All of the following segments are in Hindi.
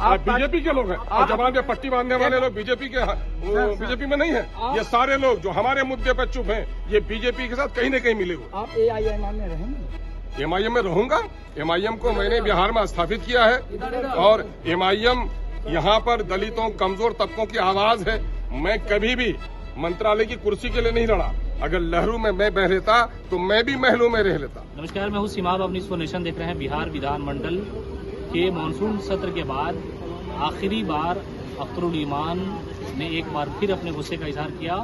आप बीजेपी के लोग हैं और जबान पे पट्टी बांधने वाले लोग बीजेपी में नहीं है। ये सारे लोग जो हमारे मुद्दे पर चुप हैं, ये बीजेपी के साथ कहीं न कहीं मिले हुए। आप AIM में रहेंगे? MIM में रहूंगा। MIM को मैंने बिहार में स्थापित किया है और MIM यहाँ पर दलितों, कमजोर तबकों की आवाज है। मैं कभी भी मंत्रालय की कुर्सी के लिए नहीं लड़ा। अगर लहरू में मैं बह लेता तो मैं भी महलों में रह लेता। नमस्कार, मैं हूँ सीमाब, अपनी स्व नेशन देख रहे हैं। बिहार विधानमंडल के मानसून सत्र के बाद आखिरी बार अख्तरुल ईमान ने एक बार फिर अपने गुस्से का इजहार किया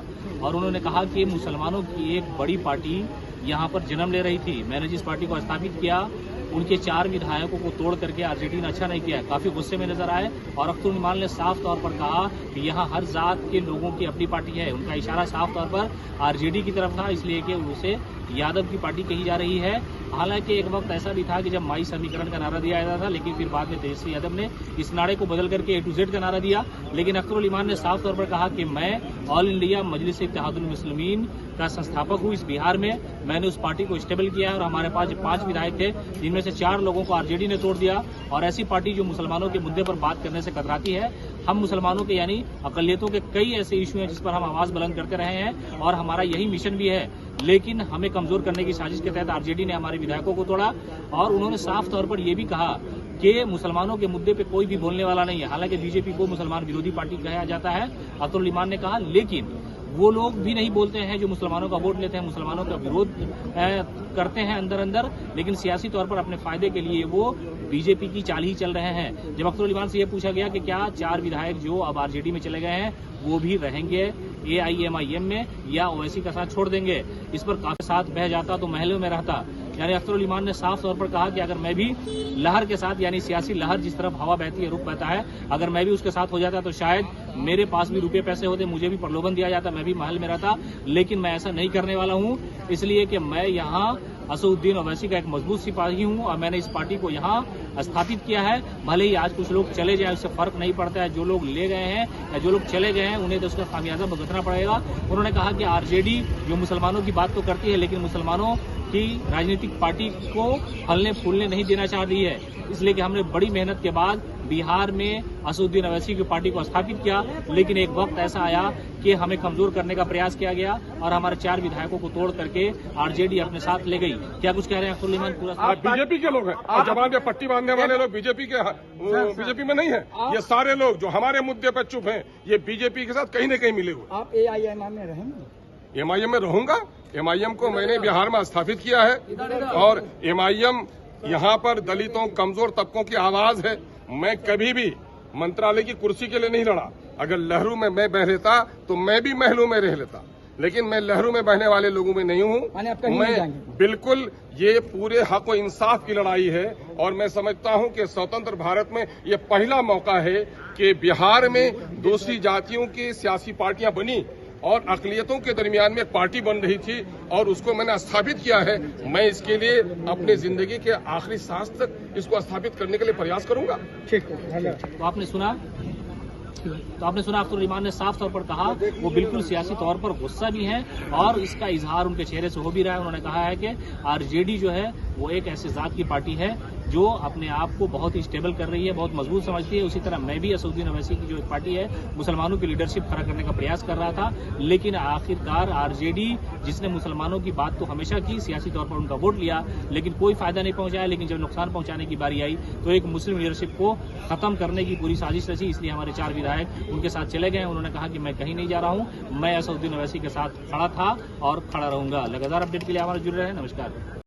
और उन्होंने कहा कि मुसलमानों की एक बड़ी पार्टी यहाँ पर जन्म ले रही थी। मैंने जिस पार्टी को स्थापित किया उनके 4 विधायकों को तोड़ करके आरजेडी ने अच्छा नहीं किया। काफी गुस्से में नजर आए और अख्तरुल ईमान ने साफ तौर पर कहा कि यहाँ हर जात के लोगों की अपनी पार्टी है। उनका इशारा साफ तौर पर आरजेडी की तरफ था, इसलिए कि उसे यादव की पार्टी कही जा रही है। हालांकि एक वक्त ऐसा भी था कि जब माई समीकरण का नारा दिया जाता था, लेकिन फिर बाद में तेजस्वी यादव ने इस नारे को बदल करके A to Z का नारा दिया। लेकिन अख्तरुल ईमान ने साफ तौर पर कहा कि मैं ऑल इंडिया मजलिस इत्तेहादुल मुस्लिमीन का संस्थापक हूँ। इस बिहार में मैंने उस पार्टी को स्टेबल किया है और हमारे पास 5 विधायक थे, जिनमें से 4 लोगों को आरजेडी ने तोड़ दिया। और ऐसी पार्टी जो मुसलमानों के मुद्दे पर बात करने से कतराती है। हम मुसलमानों के यानी अकलियतों के कई ऐसे इशू हैं जिस पर हम आवाज बुलंद करते रहे हैं और हमारा यही मिशन भी है। लेकिन हमें कमजोर करने की साजिश के तहत आरजेडी ने हमारे विधायकों को तोड़ा और उन्होंने साफ तौर पर यह भी कहा कि मुसलमानों के मुद्दे पे कोई भी बोलने वाला नहीं है। हालांकि बीजेपी को मुसलमान विरोधी पार्टी कहा जाता है, अख्तरुल ईमान ने कहा, लेकिन वो लोग भी नहीं बोलते हैं जो मुसलमानों का वोट लेते हैं, मुसलमानों का विरोध करते हैं अंदर अंदर, लेकिन सियासी तौर पर अपने फायदे के लिए वो बीजेपी की चाल ही चल रहे हैं। जब अख्तरुल ईमान से ये पूछा गया कि क्या 4 विधायक जो अब आरजेडी में चले गए हैं वो भी रहेंगे AIMIM में या ओवैसी का साथ छोड़ देंगे, इस पर काफी साथ बह जाता तो महलों में रहता। यानी अख्तरुल ईमान ने साफ तौर पर कहा कि अगर मैं भी लहर के साथ, यानी सियासी लहर जिस तरफ हवा बहती है, रुख बहता है, अगर मैं भी उसके साथ हो जाता तो शायद मेरे पास भी रुपए पैसे होते, मुझे भी प्रलोभन दिया जाता, मैं भी महल में रहता। लेकिन मैं ऐसा नहीं करने वाला हूँ, इसलिए कि मैं यहाँ असदुद्दीन ओवैसी का एक मजबूत सिपाही हूँ और मैंने इस पार्टी को यहाँ स्थापित किया है। भले ही आज कुछ लोग चले जाए, उससे फर्क नहीं पड़ता है। जो लोग ले गए हैं या जो लोग चले गए हैं उन्हें तो उसका खामियाजा भुगतना पड़ेगा। उन्होंने कहा कि आरजेडी जो मुसलमानों की बात तो करती है, लेकिन मुसलमानों की राजनीतिक पार्टी को फलने फूलने नहीं देना चाह रही है। इसलिए कि हमने बड़ी मेहनत के बाद बिहार में असदुद्दीन ओवैसी की पार्टी को स्थापित किया, लेकिन एक वक्त ऐसा आया कि हमें कमजोर करने का प्रयास किया गया और हमारे 4 विधायकों को तोड़ करके आरजेडी अपने साथ ले गई। क्या कुछ कह रहे हैं अख्तरुल ईमान? पूरा बीजेपी के लोग हैं और जबान पे पट्टी बांधने वाले लोग बीजेपी में नहीं है। ये सारे लोग जो हमारे मुद्दे पर चुप हैं, ये बीजेपी के साथ कहीं न कहीं मिले हुए। आप AIM में रहेंगे? MIM में रहूंगा। MIM को मैंने बिहार में स्थापित किया है और MIM यहाँ पर दलितों, कमजोर तबकों की आवाज है। मैं कभी भी मंत्रालय की कुर्सी के लिए नहीं लड़ा। अगर लहरू में मैं बह लेता तो मैं भी महलों में रह लेता। लेकिन मैं लहरू में बहने वाले लोगों में नहीं हूँ। मैं बिल्कुल, ये पूरे हक और इंसाफ की लड़ाई है और मैं समझता हूँ कि स्वतंत्र भारत में ये पहला मौका है कि बिहार में दूसरी जातियों की सियासी पार्टियां बनी और अकलियतों के दरमियान में एक पार्टी बन रही थी और उसको मैंने स्थापित किया है। मैं इसके लिए अपनी जिंदगी के आखिरी सांस तक इसको स्थापित करने के लिए प्रयास करूंगा। ठीक है। तो आपने सुना अख्तरुल ईमान ने साफ तौर पर कहा वो बिल्कुल सियासी तौर पर गुस्सा भी है और इसका इजहार उनके चेहरे से हो भी रहा है। उन्होंने कहा है कि आरजेडी जो है वो एक ऐसे जात की पार्टी है जो अपने आप को बहुत ही स्टेबल कर रही है, बहुत मजबूत समझती है। उसी तरह मैं भी असदुद्दीन ओवैसी की जो एक पार्टी है, मुसलमानों की लीडरशिप खड़ा करने का प्रयास कर रहा था। लेकिन आखिरकार आरजेडी, जिसने मुसलमानों की बात तो हमेशा की, सियासी तौर पर उनका वोट लिया, लेकिन कोई फायदा नहीं पहुंचाया। लेकिन जब नुकसान पहुंचाने की बारी आई तो एक मुस्लिम लीडरशिप को खत्म करने की पूरी साजिश रची। इसलिए हमारे 4 विधायक उनके साथ चले गए। उन्होंने कहा कि मैं कहीं नहीं जा रहा हूं, मैं असदुद्दीन ओवैसी के साथ खड़ा था और खड़ा रहूंगा। लगातार अपडेट के लिए हमारे जुड़े रहे। नमस्कार।